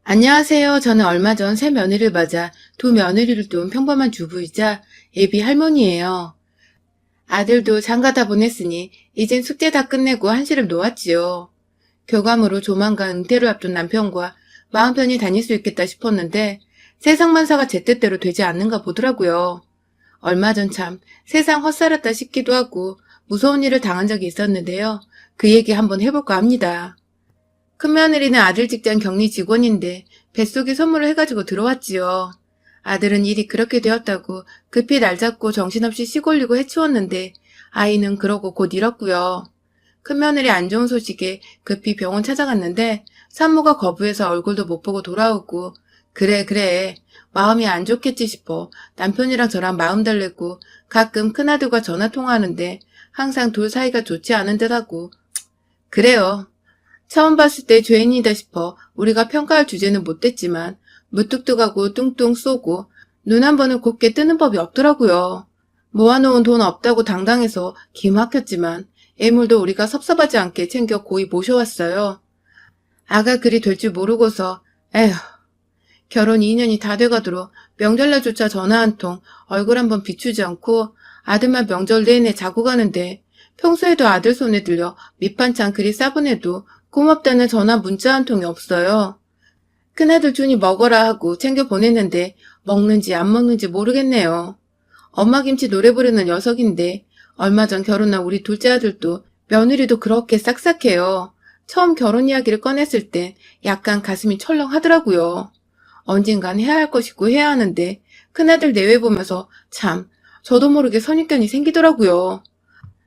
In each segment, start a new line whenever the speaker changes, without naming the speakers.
안녕하세요. 저는 얼마 전 새 며느리를 맞아 두 며느리를 둔 평범한 주부이자 예비 할머니예요. 아들도 장가 다 보냈으니 이젠 숙제 다 끝내고 한시름 놓았지요. 교감으로 조만간 은퇴를 앞둔 남편과 마음 편히 다닐 수 있겠다 싶었는데 세상 만사가 제 뜻대로 되지 않는가 보더라고요. 얼마 전 참 세상 헛살았다 싶기도 하고 무서운 일을 당한 적이 있었는데요. 그 얘기 한번 해볼까 합니다. 큰며느리는 아들 직장 격리 직원인데 뱃속에 선물을 해가지고 들어왔지요. 아들은 일이 그렇게 되었다고 급히 날 잡고 정신없이 시골리고 해치웠는데 아이는 그러고 곧 잃었고요. 큰며느리 안 좋은 소식에 급히 병원 찾아갔는데 산모가 거부해서 얼굴도 못 보고 돌아오고 그래 마음이 안 좋겠지 싶어 남편이랑 저랑 마음 달래고 가끔 큰아들과 전화 통화하는데 항상 둘 사이가 좋지 않은 듯하고 그래요. 처음 봤을 때 죄인이다 싶어 우리가 평가할 주제는 못됐지만 무뚝뚝하고 뚱뚱 쏘고 눈 한 번을 곱게 뜨는 법이 없더라고요. 모아놓은 돈 없다고 당당해서 기막혔지만 애물도 우리가 섭섭하지 않게 챙겨 고이 모셔왔어요. 아가 그리 될 줄 모르고서 에휴 결혼 2년이 다 돼가도록 명절날조차 전화 한 통 얼굴 한 번 비추지 않고 아들만 명절 내내 자고 가는데 평소에도 아들 손에 들려 밑반찬 그리 싸보내도 고맙다는 전화 문자 한 통이 없어요. 큰아들 준이 먹어라 하고 챙겨 보냈는데 먹는지 안 먹는지 모르겠네요. 엄마 김치 노래 부르는 녀석인데 얼마 전 결혼한 우리 둘째 아들도 며느리도 그렇게 싹싹해요. 처음 결혼 이야기를 꺼냈을 땐 약간 가슴이 철렁하더라고요. 언젠간 해야 할 것이고 해야 하는데 큰아들 내외 보면서 참 저도 모르게 선입견이 생기더라고요.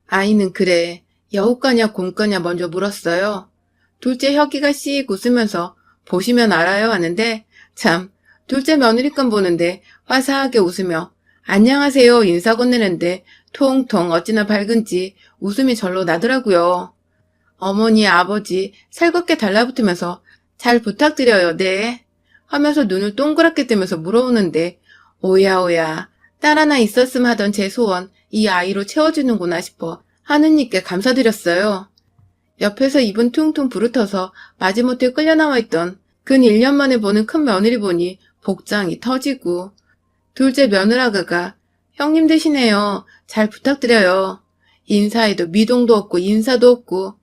아이는 그래 여우과냐 곰과냐 먼저 물었어요. 둘째 혁이가 씩 웃으면서 보시면 알아요 하는데 참 둘째 며느리감 보는데 화사하게 웃으며 안녕하세요 인사 건네는데 통통 어찌나 밝은지 웃음이 절로 나더라고요. 어머니 아버지 살갑게 달라붙으면서 잘 부탁드려요 네 하면서 눈을 동그랗게 뜨면서 물어오는데 오야 딸 하나 있었음 하던 제 소원 이 아이로 채워주는구나 싶어 하느님께 감사드렸어요. 옆에서 입은 퉁퉁 부르터서 마지못해 끌려나와 있던 근 1년 만에 보는 큰 며느리 보니 복장이 터지고 둘째 며느라가가 형님 되시네요. 잘 부탁드려요. 인사에도 미동도 없고 인사도 없고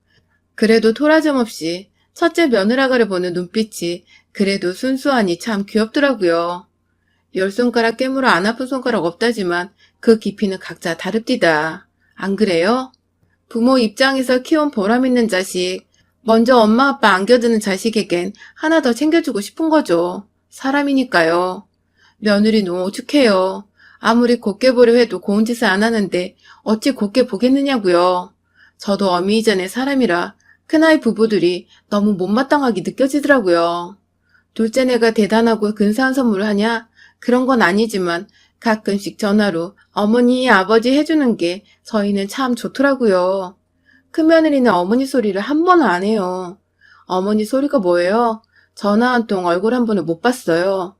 그래도 토라점 없이 첫째 며느라가를 보는 눈빛이 그래도 순수하니 참 귀엽더라고요. 10손가락 깨물어 안 아픈 손가락 없다지만 그 깊이는 각자 다릅디다. 안 그래요? 부모 입장에서 키운 보람 있는 자식, 먼저 엄마 아빠 안겨드는 자식에겐 하나 더 챙겨주고 싶은 거죠. 사람이니까요. 며느리는 오죽해요. 아무리 곱게 보려 해도 고운 짓을 안 하는데 어찌 곱게 보겠느냐고요. 저도 어미 이전의 사람이라 큰아이 부부들이 너무 못마땅하게 느껴지더라고요. 둘째네가 대단하고 근사한 선물을 하냐? 그런 건 아니지만 가끔씩 전화로 어머니, 아버지 해주는 게 저희는 참 좋더라고요. 큰며느리는 어머니 소리를 한 번은 안 해요. 어머니 소리가 뭐예요? 전화 한 통 얼굴 한 번을 못 봤어요.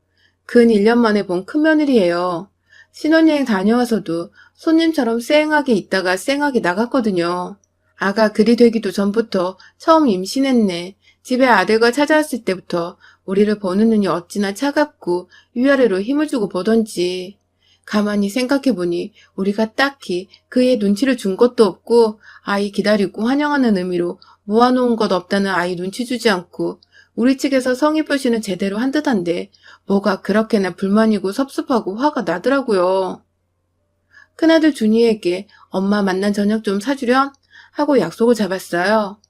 근 1년 만에 본 큰며느리예요. 신혼여행 다녀와서도 손님처럼 쌩하게 있다가 쌩하게 나갔거든요. 아가 그리 되기도 전부터 처음 임신했네. 집에 아들과 찾아왔을 때부터 우리를 보는 눈이 어찌나 차갑고 위아래로 힘을 주고 보던지. 가만히 생각해보니 우리가 딱히 그의 눈치를 준 것도 없고 아이 기다리고 환영하는 의미로 모아놓은 것 없다는 아이 눈치 주지 않고 우리 측에서 성의 표시는 제대로 한 듯한데 뭐가 그렇게나 불만이고 섭섭하고 화가 나더라고요. 큰아들 준이에게 엄마 만난 저녁 좀 사주렴 하고 약속을 잡았어요.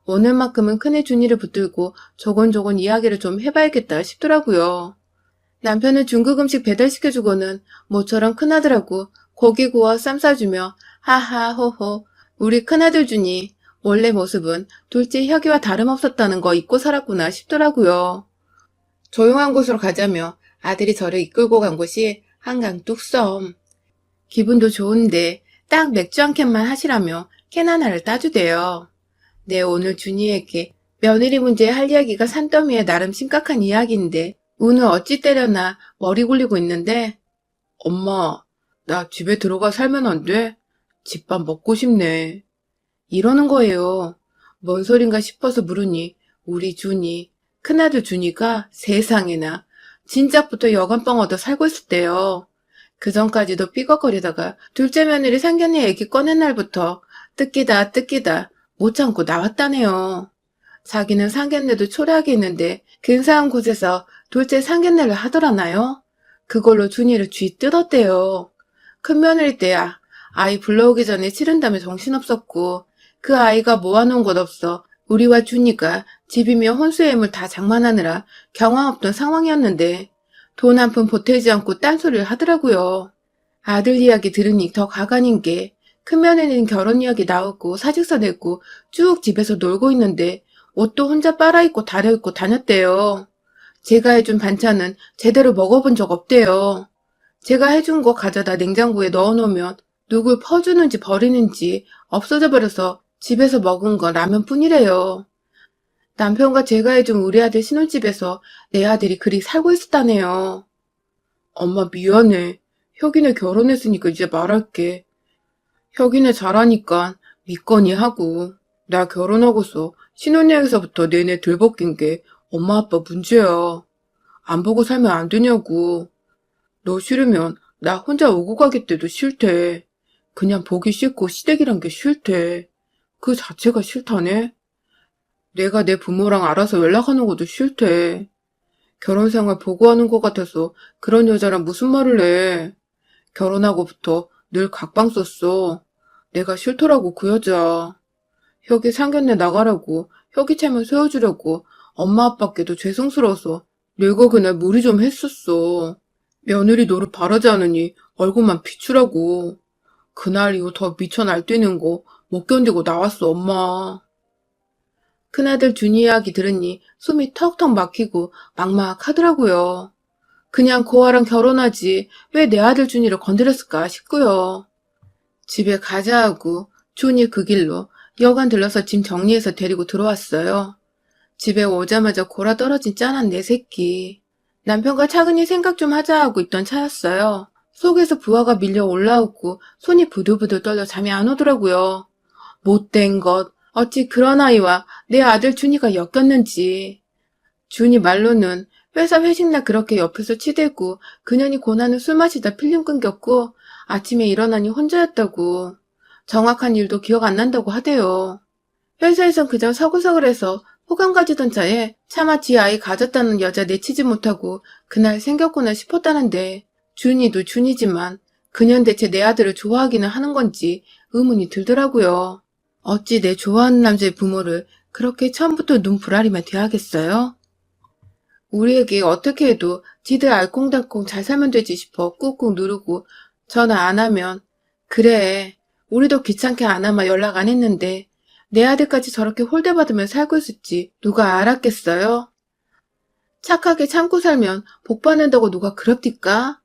오늘만큼은 큰애 준이를 붙들고 조곤조곤 이야기를 좀 해봐야겠다 싶더라고요. 남편은 중국 음식 배달시켜주고는 모처럼 큰아들하고 고기 구워 쌈 싸주며 하하 호호 우리 큰아들 준이 원래 모습은 둘째 혁이와 다름없었다는 거 잊고 살았구나 싶더라고요. 조용한 곳으로 가자며 아들이 저를 이끌고 간 곳이 한강 뚝섬. 기분도 좋은데 딱 맥주 한 캔만 하시라며 캔 하나를 따주대요. 네, 오늘 준이에게 며느리 문제에 할 이야기가 산더미에 나름 심각한 이야기인데 운을 어찌 때려나 머리 굴리고 있는데 엄마, 나 집에 들어가 살면 안 돼? 집밥 먹고 싶네. 이러는 거예요. 뭔 소린가 싶어서 물으니 우리 준이 큰아들 준이가 세상에나 진작부터 여간빵 얻어 살고 있을 때요. 그전까지도 삐걱거리다가 둘째 며느리 상견례 얘기 꺼낸 날부터 뜯기다 못 참고 나왔다네요. 자기는 상견례도 초라하게 했는데 근사한 곳에서 둘째 상견례를 하더라나요? 그걸로 준이를 쥐 뜯었대요. 큰 며느리 때야 아이 불러오기 전에 치른다며 정신없었고 그 아이가 모아놓은 곳 없어 우리와 준이가 집이며 혼수애물 다 장만하느라 경황 없던 상황이었는데 돈 한 푼 보태지 않고 딴소리를 하더라고요. 아들 이야기 들으니 더 가관인 게 큰며느리는 결혼 이야기 나오고 사직서 내고 쭉 집에서 놀고 있는데 옷도 혼자 빨아입고 다려입고 다녔대요. 제가 해준 반찬은 제대로 먹어본 적 없대요. 제가 해준 거 가져다 냉장고에 넣어놓으면 누굴 퍼주는지 버리는지 없어져 버려서 집에서 먹은 거 라면뿐이래요. 남편과 제가 해준 우리 아들 신혼집에서 내 아들이 그리 살고 있었다네요. 엄마 미안해. 혁이네 결혼했으니까 이제 말할게. 혁이네 잘하니까 믿거니 하고 나 결혼하고서 신혼여행서부터 내내 들벗긴 게 엄마 아빠 문제야. 안 보고 살면 안 되냐고. 너 싫으면 나 혼자 오고 가겠대도 싫대. 그냥 보기 싫고 시댁이란 게 싫대. 그 자체가 싫다네. 내가 내 부모랑 알아서 연락하는 것도 싫대. 결혼생활 보고하는 것 같아서 그런 여자랑 무슨 말을 해. 결혼하고부터 늘 각방 썼어. 내가 싫더라고 그 여자. 혁이 상견례 나가라고 혁이 체면 세워주려고 엄마 아빠께도 죄송스러워서 내가 그날 무리 좀 했었어. 며느리 노릇 바라지 않으니 얼굴만 비추라고. 그날 이후 더 미쳐 날뛰는 거 못 견디고 나왔어 엄마. 큰아들 준이 이야기 들으니 숨이 턱턱 막히고 막막하더라고요. 그냥 고아랑 결혼하지 왜 내 아들 준이를 건드렸을까 싶고요. 집에 가자 하고 준이 그 길로 여관 들러서 짐 정리해서 데리고 들어왔어요. 집에 오자마자 골아 떨어진 짠한 내 새끼. 남편과 차근히 생각 좀 하자 하고 있던 차였어요. 속에서 부하가 밀려 올라오고 손이 부들부들 떨려 잠이 안 오더라고요. 못된 것. 어찌 그런 아이와 내 아들 준이가 엮였는지. 준이 말로는 회사 회식날 그렇게 옆에서 치대고 그년이 고나는 술 마시다 필름 끊겼고 아침에 일어나니 혼자였다고. 정확한 일도 기억 안 난다고 하대요. 회사에선 그저 서글서글해서 호감 가지던 차에 차마 지 아이 가졌다는 여자 내치지 못하고 그날 생겼구나 싶었다는데 준이도 준이지만 그년 대체 내 아들을 좋아하기는 하는 건지 의문이 들더라고요. 어찌 내 좋아하는 남자의 부모를 그렇게 처음부터 눈 부라리며 대하겠어요? 우리에게 어떻게 해도 지들 알콩달콩 잘 살면 되지 싶어 꾹꾹 누르고 전화 안 하면 그래 우리도 귀찮게 안 하면 연락 안 했는데 내 아들까지 저렇게 홀대받으며 살고 있을지 누가 알았겠어요? 착하게 참고 살면 복 받는다고 누가 그럽디까?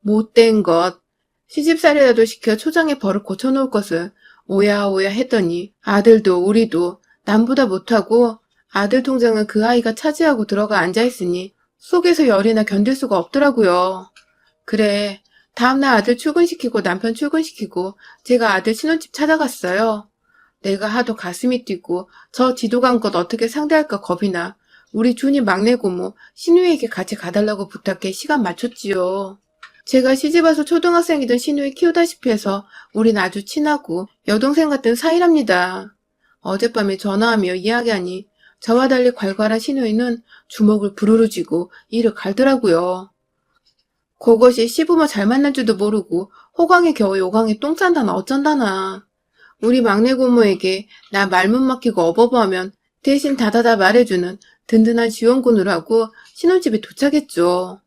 못된 것. 시집살이라도 시켜 초장에 버릇 고쳐놓을 것을 오야오야 했더니 아들도 우리도 남보다 못하고 아들 통장은 그 아이가 차지하고 들어가 앉아있으니 속에서 열이나 견딜 수가 없더라고요. 그래, 다음날 아들 출근시키고 남편 출근시키고 제가 아들 신혼집 찾아갔어요. 내가 하도 가슴이 뛰고 저 지도간 것 어떻게 상대할까 겁이 나 우리 준이 막내 고모 신우에게 같이 가달라고 부탁해 시간 맞췄지요. 제가 시집와서 초등학생이던 신우를 키우다시피 해서 우린 아주 친하고 여동생 같은 사이랍니다. 어젯밤에 전화하며 이야기하니 저와 달리 괄괄한 신우이는 주먹을 부르르 쥐고 이를 갈더라고요. 그것이 시부모 잘 만난 줄도 모르고 호강에 겨우 요강에 똥 싼다나 어쩐다나. 우리 막내 고모에게 나 말문 막히고 어버버하면 대신 다다다 말해주는 든든한 지원군을 하고 신혼집에 도착했죠.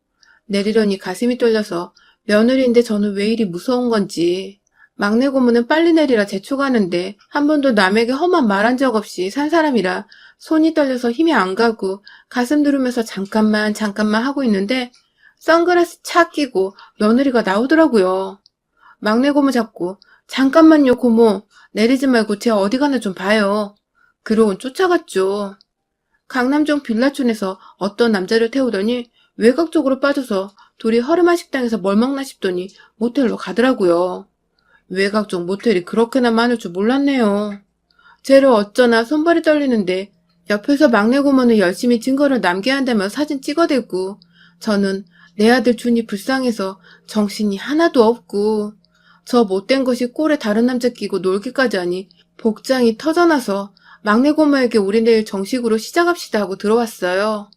내리려니 가슴이 떨려서 며느리인데 저는 왜 이리 무서운 건지. 막내 고모는 빨리 내리라 재촉하는데 한 번도 남에게 험한 말한 적 없이 산 사람이라 손이 떨려서 힘이 안 가고 가슴 누르면서 잠깐만 하고 있는데 선글라스 착 끼고 며느리가 나오더라고요. 막내 고모 잡고 잠깐만요 고모 내리지 말고 제 어디 가나 좀 봐요. 그러곤 쫓아갔죠. 강남종 빌라촌에서 어떤 남자를 태우더니 외곽 쪽으로 빠져서 둘이 허름한 식당에서 뭘 먹나 싶더니 모텔로 가더라고요. 외곽 쪽 모텔이 그렇게나 많을 줄 몰랐네요. 쟤를 어쩌나 손발이 떨리는데 옆에서 막내 고모는 열심히 증거를 남겨야 한다며 사진 찍어대고 저는 내 아들 준이 불쌍해서 정신이 하나도 없고 저 못된 것이 꼴에 다른 남자 끼고 놀기까지 하니 복장이 터져나서 막내 고모에게 우리 내일 정식으로 시작합시다 하고 들어왔어요.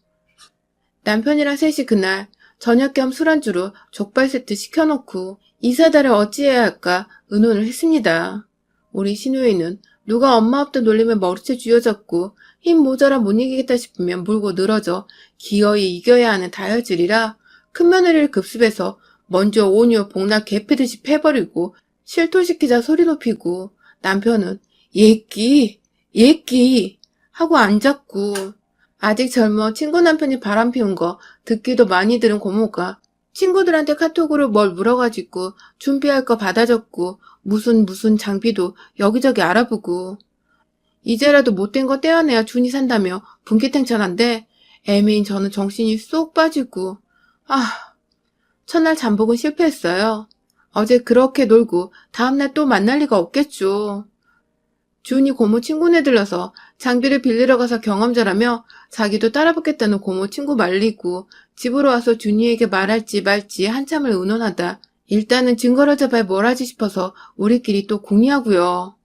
남편이랑 셋이 그날 저녁 겸 술안주로 족발 세트 시켜놓고 이사다를 어찌해야 할까 의논을 했습니다. 우리 시누이는 누가 엄마 없다 놀리면 머리채 쥐어잡고 힘 모자라 못 이기겠다 싶으면 물고 늘어져 기어이 이겨야 하는 다혈질이라 큰며느리를 급습해서 먼저 온유 복락 개패듯이 패버리고 실토시키자 소리 높이고 남편은 예끼 하고 앉았고 아직 젊어 친구 남편이 바람 피운 거 듣기도 많이 들은 고모가 친구들한테 카톡으로 뭘 물어가지고 준비할 거 받아줬고 무슨 장비도 여기저기 알아보고 이제라도 못된 거 떼어내야 준이 산다며 분기탱천한데 애매인 저는 정신이 쏙 빠지고 첫날 잠복은 실패했어요. 어제 그렇게 놀고 다음날 또 만날 리가 없겠죠. 준이 고모 친구네 들러서 장비를 빌리러 가서 경험자라며 자기도 따라붙겠다는 고모 친구 말리고 집으로 와서 준이에게 말할지 말지 한참을 의논하다 일단은 증거를 잡아야 뭘 하지 싶어서 우리끼리 또 궁리하고요.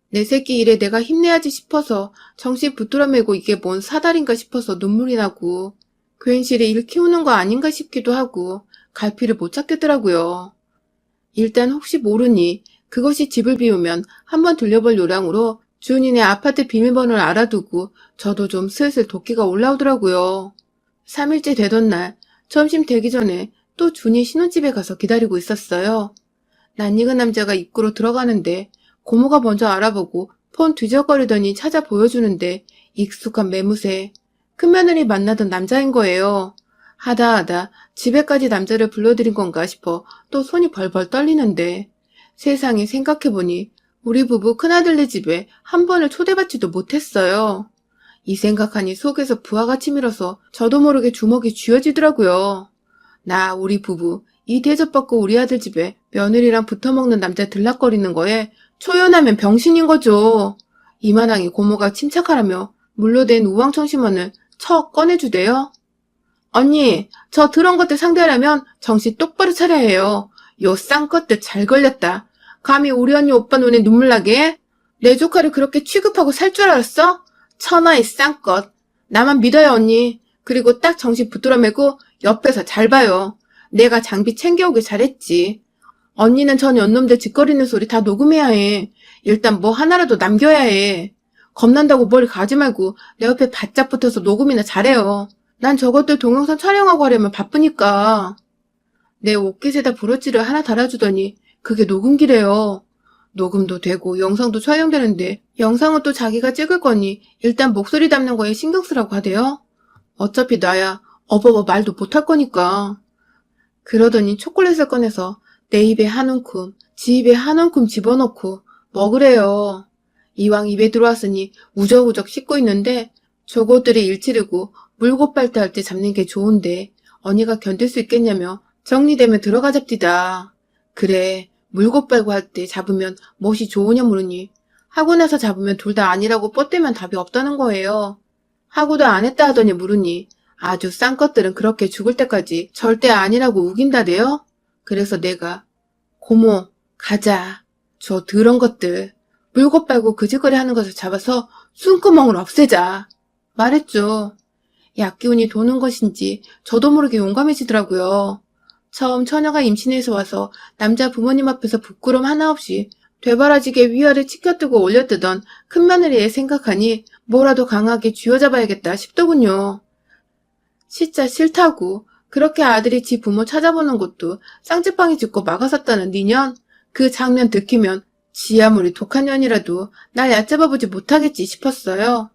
내 새끼 일에 내가 힘내야지 싶어서 정신 붙들어 매고 이게 뭔 사달인가 싶어서 눈물이 나고 괜시리 일 키우는 거 아닌가 싶기도 하고 갈피를 못 찾겠더라고요. 일단 혹시 모르니 그것이 집을 비우면 한번 들려볼 요량으로 준이네 아파트 비밀번호를 알아두고 저도 좀 슬슬 도끼가 올라오더라고요. 3일째 되던 날 점심 되기 전에 또 준이 신혼집에 가서 기다리고 있었어요. 낯익은 남자가 입구로 들어가는데 고모가 먼저 알아보고 폰 뒤적거리더니 찾아 보여주는데 익숙한 매무새 큰며느리 만나던 남자인 거예요. 하다 집에까지 남자를 불러들인 건가 싶어 또 손이 벌벌 떨리는데 세상에 생각해보니 우리 부부 큰아들네 집에 한 번을 초대받지도 못했어요. 이 생각하니 속에서 부하가 치밀어서 저도 모르게 주먹이 쥐어지더라고요. 나 우리 부부 이 대접받고 우리 아들 집에 며느리랑 붙어먹는 남자 들락거리는 거에 초연하면 병신인 거죠. 이만하게 고모가 침착하라며 물로 된 우왕청심원을 척 꺼내주대요. 언니, 저 더러운 것들 상대하려면 정신 똑바로 차려야 해요. 요 쌍것들 잘 걸렸다. 감히 우리 언니 오빠 눈에 눈물 나게 해? 내 조카를 그렇게 취급하고 살 줄 알았어? 천하의 쌍것. 나만 믿어요, 언니. 그리고 딱 정신 붙들어 매고 옆에서 잘 봐요. 내가 장비 챙겨오길 잘했지. 언니는 전 연놈들 짓거리는 소리 다 녹음해야 해. 일단 뭐 하나라도 남겨야 해. 겁난다고 머리 가지 말고 내 옆에 바짝 붙어서 녹음이나 잘해요. 난 저것들 동영상 촬영하고 하려면 바쁘니까. 내 옷깃에다 브로치를 하나 달아주더니 그게 녹음기래요. 녹음도 되고 영상도 촬영되는데 영상은 또 자기가 찍을 거니 일단 목소리 담는 거에 신경 쓰라고 하대요. 어차피 나야 어버버 말도 못할 거니까. 그러더니 초콜릿을 꺼내서 내 입에 한 움큼, 지 입에 한 움큼 집어넣고 먹으래요. 이왕 입에 들어왔으니 우적우적 씹고 있는데 저것들이 일 치르고 물고 빨대할 때 잡는 게 좋은데 언니가 견딜 수 있겠냐며 정리되면 들어가 잡디다. 그래, 물고 빨고 할 때 잡으면 멋이 좋으냐 물으니 하고 나서 잡으면 둘 다 아니라고 뻗대면 답이 없다는 거예요. 하고도 안 했다 하더니 물으니 아주 싼 것들은 그렇게 죽을 때까지 절대 아니라고 우긴다대요. 그래서 내가 고모 가자. 저 더러운 것들 물고 빨고 그 짓거리 하는 것을 잡아서 숨구멍을 없애자 말했죠. 약기운이 도는 것인지 저도 모르게 용감해지더라고요. 처음 처녀가 임신해서 와서 남자 부모님 앞에서 부끄럼 하나 없이 되바라지게 위아래 치켜뜨고 올려뜨던 큰며느리의 생각하니 뭐라도 강하게 쥐어잡아야겠다 싶더군요. 진짜 싫다고 그렇게 아들이 지 부모 찾아보는 것도 쌍지팡이 짚고 막아섰다는 니년 그 장면 들키면 지 아무리 독한 년이라도 날 얕잡아보지 못하겠지 싶었어요.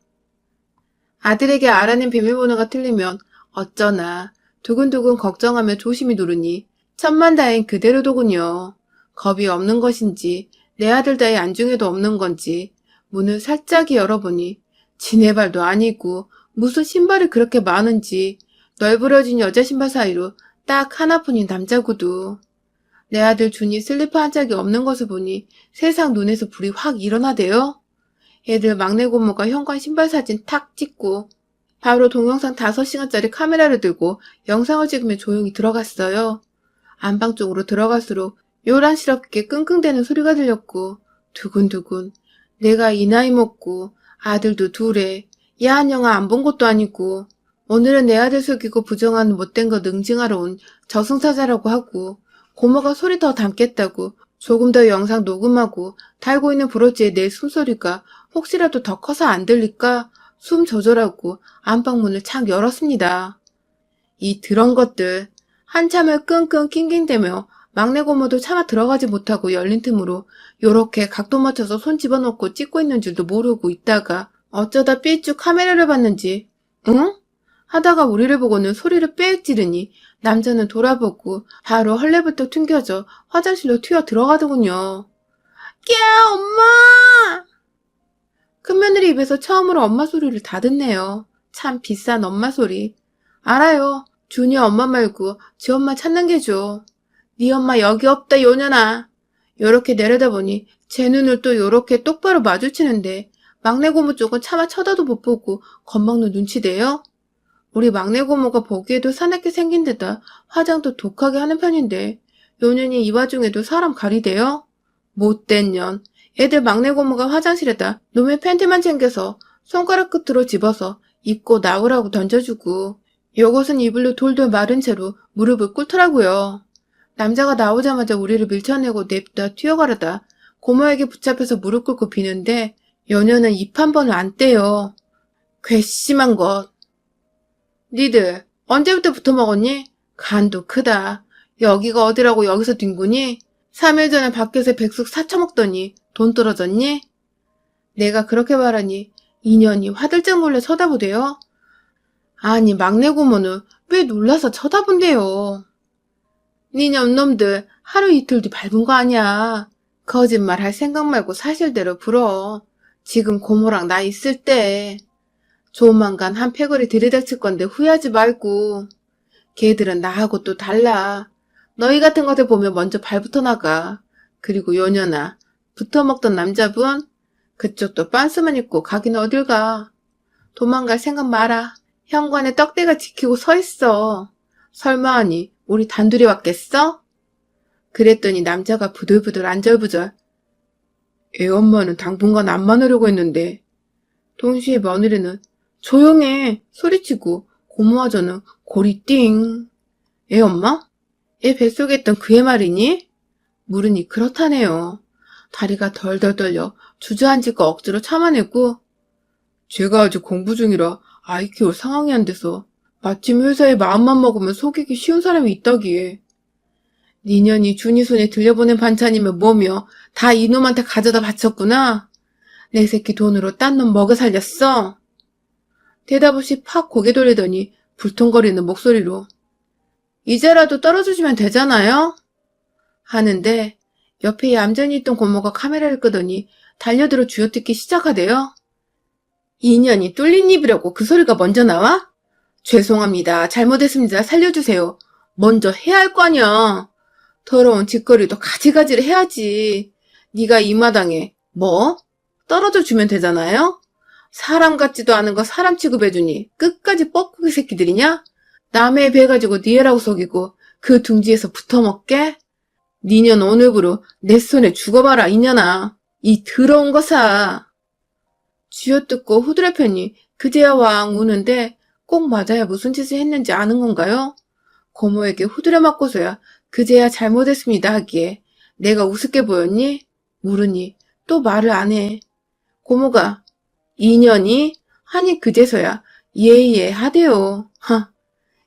아들에게 알아낸 비밀번호가 틀리면 어쩌나 두근두근 걱정하며 조심히 누르니 천만다행 그대로더군요. 겁이 없는 것인지 내 아들 다의 안중에도 없는 건지 문을 살짝 열어보니 지네 발도 아니고 무슨 신발이 그렇게 많은지 널브러진 여자 신발 사이로 딱 하나뿐인 남자 구두. 내 아들 준이 슬리퍼 한 짝이 없는 것을 보니 세상 눈에서 불이 확 일어나대요. 애들 막내 고모가 현관 신발 사진 탁 찍고 바로 동영상 5시간짜리 카메라를 들고 영상을 찍으며 조용히 들어갔어요. 안방 쪽으로 들어갈수록 요란스럽게 끙끙대는 소리가 들렸고 두근두근 내가 이 나이 먹고 아들도 둘에 야한 영화 안 본 것도 아니고 오늘은 내 아들 속이고 부정하는 못된 거 능징하러 온 저승사자라고 하고 고모가 소리 더 담겠다고 조금 더 영상 녹음하고 달고 있는 브로치에 내 숨소리가 혹시라도 더 커서 안 들릴까 숨 조절하고 안방문을 착 열었습니다. 이 더러운 것들 한참을 끙끙 낑낑대며 막내 고모도 차마 들어가지 못하고 열린 틈으로 요렇게 각도 맞춰서 손 집어넣고 찍고 있는 줄도 모르고 있다가 어쩌다 삐쭉 카메라를 봤는지 응? 하다가 우리를 보고는 소리를 빽 지르니 남자는 돌아보고 바로 헐레벌떡 튕겨져 화장실로 튀어 들어가더군요. 야, 엄마! 큰며느리 입에서 처음으로 엄마 소리를 다 듣네요. 참 비싼 엄마 소리. 알아요. 준이 엄마 말고 지 엄마 찾는 게죠. 네 엄마 여기 없다 요년아. 요렇게 내려다보니 제 눈을 또 요렇게 똑바로 마주치는데 막내 고모 쪽은 차마 쳐다도 못 보고 겁먹는 눈치대요. 우리 막내 고모가 보기에도 사납게 생긴 데다 화장도 독하게 하는 편인데 요년이 이 와중에도 사람 가리대요? 못된 년. 애들 막내 고모가 화장실에다 놈의 팬티만 챙겨서 손가락 끝으로 집어서 입고 나오라고 던져주고 요것은 이불로 돌돌 마른 채로 무릎을 꿇더라고요. 남자가 나오자마자 우리를 밀쳐내고 냅다 튀어가려다 고모에게 붙잡혀서 무릎 꿇고 비는데 요년은 입 한 번을 안 떼요. 괘씸한 것. 니들 언제부터 붙어먹었니? 간도 크다. 여기가 어디라고 여기서 뒹구니? 3일 전에 밖에서 백숙 사쳐먹더니 돈 떨어졌니? 내가 그렇게 말하니 인연이 화들짝 놀래 쳐다보대요. 아니 막내 고모는 왜 놀라서 쳐다본대요. 니네 놈들 하루 이틀 뒤 밟은 거 아니야. 거짓말 할 생각 말고 사실대로 불어. 지금 고모랑 나 있을 때. 조만간 한 패거리 들이닥칠 건데 후회하지 말고. 걔들은 나하고 또 달라. 너희 같은 것들 보면 먼저 발부터 나가. 그리고 요년아, 붙어먹던 남자분? 그쪽도 빤스만 입고 가긴 어딜 가. 도망갈 생각 마라. 현관에 떡대가 지키고 서 있어. 설마 하니 우리 단둘이 왔겠어? 그랬더니 남자가 부들부들 안절부절. 애 엄마는 당분간 안 만나려고 했는데. 동시에 며느리는 조용해 소리치고 고모와 저는 고리 띵. 애 엄마? 애 뱃속에 있던 그애 말이니? 물으니 그렇다네요. 다리가 덜덜 떨려 주저앉을 거 억지로 참아내고 제가 아직 공부 중이라 아이 키울 상황이 안 돼서 마침 회사에 마음만 먹으면 속이기 쉬운 사람이 있다기에 니년이 준이 손에 들려보낸 반찬이면 뭐며 다 이놈한테 가져다 바쳤구나. 내 새끼 돈으로 딴 놈 먹여 살렸어. 대답 없이 팍 고개 돌리더니 불통거리는 목소리로 이제라도 떨어주시면 되잖아요? 하는데 옆에 얌전히 있던 고모가 카메라를 끄더니 달려들어 쥐어뜯기 시작하대요. 인연이 뚫린 입이라고 그 소리가 먼저 나와? 죄송합니다. 잘못했습니다. 살려주세요. 먼저 해야 할 거 아니야. 더러운 짓거리도 가지가지를 해야지. 네가 이 마당에 뭐? 떨어져 주면 되잖아요? 사람 같지도 않은 거 사람 취급해주니 끝까지 뻐꾸기 새끼들이냐? 남의 배 가지고 니 애라고 속이고 그 둥지에서 붙어먹게? 니년 오늘부로 내 손에 죽어봐라 이년아. 이 더러운 거사. 쥐어뜯고 후드려 펴니 그제야 왕 우는데 꼭 맞아야 무슨 짓을 했는지 아는 건가요? 고모에게 후드려 맞고서야 그제야 잘못했습니다 하기에 내가 우습게 보였니? 물으니 또 말을 안 해. 고모가 인연이? 하니 그제서야 예예 하대요. 하.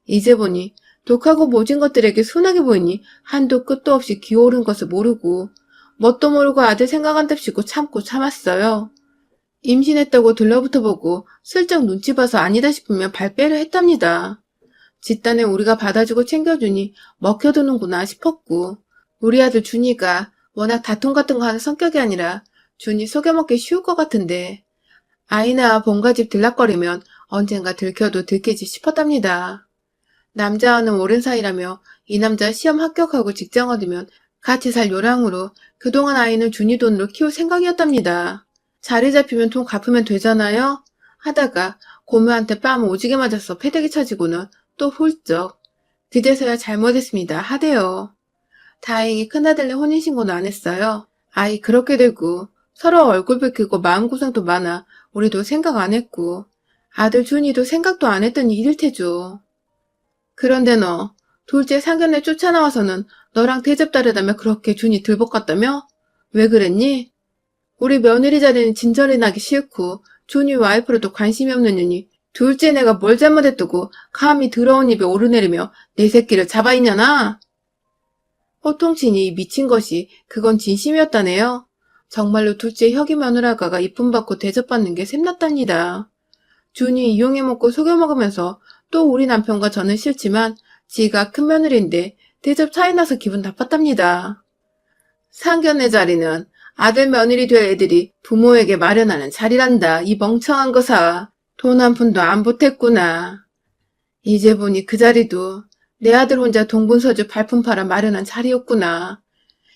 이제 보니 독하고 모진 것들에게 순하게 보이니 한도 끝도 없이 기어오른 것을 모르고 뭣도 모르고 아들 생각한답시고 참고 참았어요. 임신했다고 들러붙어 보고 슬쩍 눈치 봐서 아니다 싶으면 발빼를 했답니다. 집단에 우리가 받아주고 챙겨주니 먹혀두는구나 싶었고 우리 아들 준이가 워낙 다툼 같은 거 하는 성격이 아니라 준이 속여먹기 쉬울 것 같은데 아이나 본가 집 들락거리면 언젠가 들켜도 들키지 싶었답니다. 남자와는 오랜 사이라며 이 남자 시험 합격하고 직장 얻으면 같이 살 요량으로 그동안 아이는 준이 돈으로 키울 생각이었답니다. 자리 잡히면 돈 갚으면 되잖아요? 하다가 고모한테 뺨 오지게 맞아서 패대기 쳐지고는 또 훌쩍. 그제서야 잘못했습니다. 하대요. 다행히 큰아들네 혼인신고는 안 했어요. 아이 그렇게 되고 서로 얼굴 붉히고 마음고생도 많아 우리도 생각 안 했고 아들 준이도 생각도 안 했던 일일 테죠. 그런데 너 둘째 상견례 쫓아나와서는 너랑 대접 다르다며 그렇게 준이 들볶았다며? 왜 그랬니? 우리 며느리 자리는 진절이 나기 싫고 준이 와이프로도 관심이 없는 년이 둘째 내가 뭘 잘못했다고 감히 더러운 입에 오르내리며 내 새끼를 잡아있냐나? 호통치니 미친 것이 그건 진심이었다네요. 정말로 둘째 혁이 며느라가가 이쁨 받고 대접받는 게 샘났답니다. 준이 이용해 먹고 속여 먹으면서 또 우리 남편과 저는 싫지만 지가 큰 며느리인데 대접 차이 나서 기분 나빴답니다. 상견례 자리는 아들 며느리 될 애들이 부모에게 마련하는 자리란다. 이 멍청한 거사. 돈 한 푼도 안 보탰구나. 이제 보니 그 자리도 내 아들 혼자 동분서주 발품 팔아 마련한 자리였구나.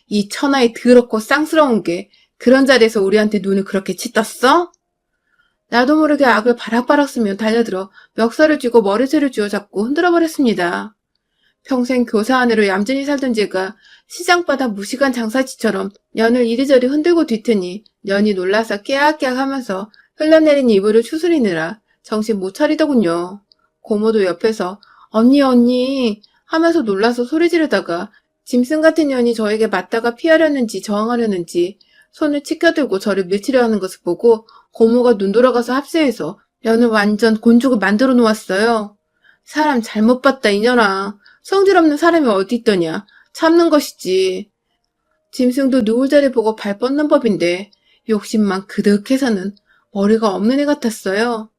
이 천하에 더럽고 쌍스러운 게 그런 자리에서 우리한테 눈을 그렇게 치떴어? 나도 모르게 악을 바락바락 쓰며 달려들어 멱살을 쥐고 머리채를 쥐어잡고 흔들어버렸습니다. 평생 교사 아내로 얌전히 살던 제가 시장바닥 무식한 장사치처럼 년을 이리저리 흔들고 뒤트니 년이 놀라서 깨악깨악 하면서 흘러내린 이불을 추스리느라 정신 못 차리더군요. 고모도 옆에서 언니 하면서 놀라서 소리 지르다가 짐승 같은 년이 저에게 맞다가 피하려는지 저항하려는지 손을 치켜들고 저를 밀치려 하는 것을 보고 고모가 눈 돌아가서 합세해서 년을 완전 곤죽을 만들어 놓았어요. 사람 잘못 봤다 이년아. 성질 없는 사람이 어디 있더냐. 참는 것이지. 짐승도 누울 자리 보고 발 뻗는 법인데 욕심만 그득해서는 머리가 없는 애 같았어요.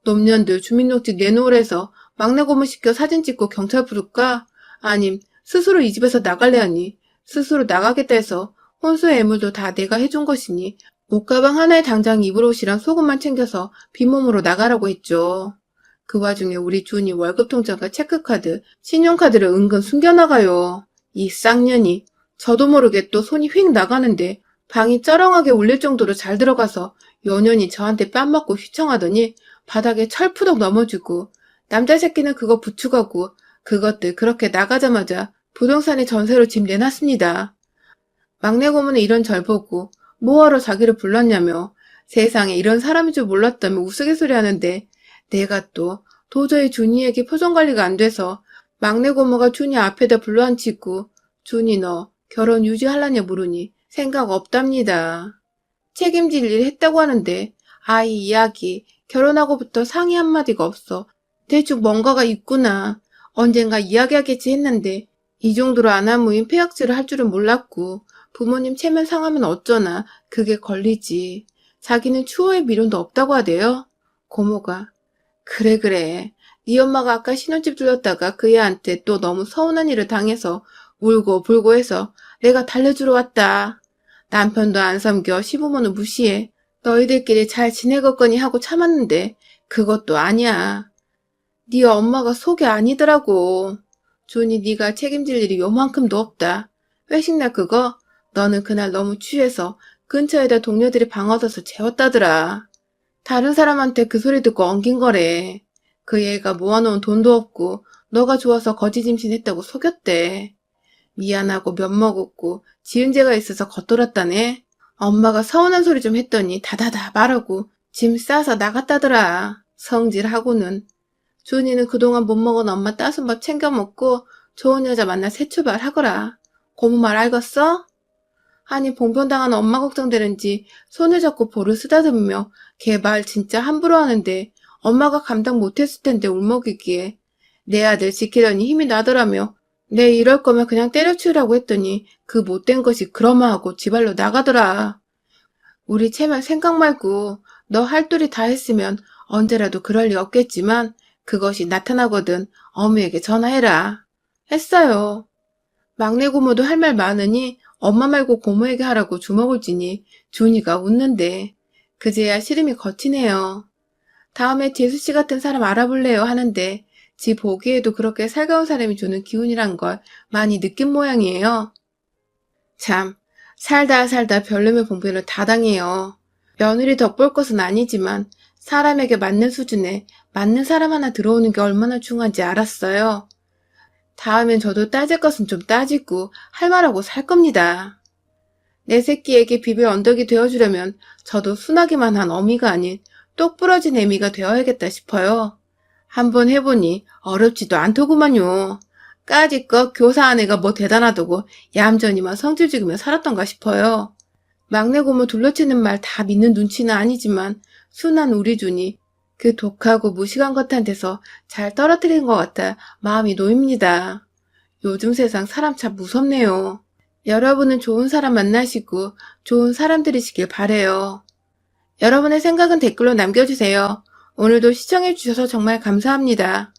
놈년들 주민등록 내놓으래서 막내 고모 시켜 사진 찍고 경찰 부를까? 아님 스스로 이 집에서 나갈래 하니 스스로 나가겠다 해서 혼수의 애물도 다 내가 해준 것이니 옷가방 하나에 당장 입을 옷이랑 속옷만 챙겨서 빈몸으로 나가라고 했죠. 그 와중에 우리 준이 월급 통장과 체크카드, 신용카드를 은근 숨겨나가요. 이 쌍년이. 저도 모르게 또 손이 휙 나가는데 방이 쩌렁하게 울릴 정도로 잘 들어가서 연연히 저한테 뺨 맞고 휘청하더니 바닥에 철푸덕 넘어지고 남자 새끼는 그거 부축하고 그것들 그렇게 나가자마자 부동산에 전세로 집 내놨습니다. 막내 고모는 이런 절 보고 뭐하러 자기를 불렀냐며 세상에 이런 사람인 줄 몰랐다며 우스갯소리 하는데 내가 또 도저히 준이에게 표정관리가 안 돼서 막내 고모가 준이 앞에다 불러앉히고 준이 너 결혼 유지할라냐 물으니 생각 없답니다. 책임질 일 했다고 하는데 아이 이야기 결혼하고부터 상의 한마디가 없어. 대충 뭔가가 있구나. 언젠가 이야기하겠지 했는데 이 정도로 안하무인 폐악질을 할 줄은 몰랐고 부모님 체면 상하면 어쩌나 그게 걸리지. 자기는 추호의 미련도 없다고 하대요. 고모가 그래 네 엄마가 아까 신혼집 들렸다가 그 애한테 또 너무 서운한 일을 당해서 울고 불고 해서 내가 달래주러 왔다. 남편도 안 섬겨 시부모는 무시해. 너희들끼리 잘 지내겠거니 하고 참았는데 그것도 아니야. 네 엄마가 속이 아니더라고. 준이 네가 책임질 일이 요만큼도 없다. 회식날 그거 너는 그날 너무 취해서 근처에다 동료들이 방 얻어서 재웠다더라. 다른 사람한테 그 소리 듣고 엉긴 거래. 그 애가 모아놓은 돈도 없고 너가 좋아서 거지짐신했다고 속였대. 미안하고 면먹었고 지은 죄가 있어서 겉돌았다네. 엄마가 서운한 소리 좀 했더니 다다다 말하고 짐 싸서 나갔다더라. 성질하고는. 준이는 그동안 못 먹은 엄마 따순 밥 챙겨 먹고 좋은 여자 만나 새 출발하거라. 고모 말 알겠어? 아니 봉변당한 엄마 걱정되는지 손을 잡고 볼을 쓰다듬으며 걔 말 진짜 함부로 하는데 엄마가 감당 못했을 텐데 울먹이기에 내 아들 지키려니 힘이 나더라며 내 이럴 거면 그냥 때려치우라고 했더니 그 못된 것이 그러마하고 지발로 나가더라. 우리 채면 생각 말고 너 할도리 다 했으면 언제라도 그럴 리 없겠지만 그것이 나타나거든 어머니에게 전화해라. 했어요. 막내 고모도 할 말 많으니 엄마 말고 고모에게 하라고 주먹을 쥐니 준이가 웃는데 그제야 시름이 거치네요. 다음에 재수씨 같은 사람 알아볼래요 하는데 지 보기에도 그렇게 살가운 사람이 주는 기운이란 걸 많이 느낀 모양이에요. 참 살다 별놈의 봉변을 다 당해요. 며느리 덕볼 것은 아니지만 사람에게 맞는 수준에 맞는 사람 하나 들어오는 게 얼마나 중요한지 알았어요. 다음엔 저도 따질 것은 좀 따지고 할 말하고 살 겁니다. 내 새끼에게 비빌 언덕이 되어주려면 저도 순하기만 한 어미가 아닌 똑 부러진 애미가 되어야겠다 싶어요. 한번 해보니 어렵지도 않더구만요. 까짓것 교사 아내가 뭐 대단하다고 얌전히만 성질 죽이며 살았던가 싶어요. 막내 고모 둘러치는 말 다 믿는 눈치는 아니지만 순한 우리 준이 그 독하고 무식한 것한테서 잘 떨어뜨린 것 같아 마음이 놓입니다. 요즘 세상 사람 참 무섭네요. 여러분은 좋은 사람 만나시고 좋은 사람들이시길 바래요. 여러분의 생각은 댓글로 남겨주세요. 오늘도 시청해주셔서 정말 감사합니다.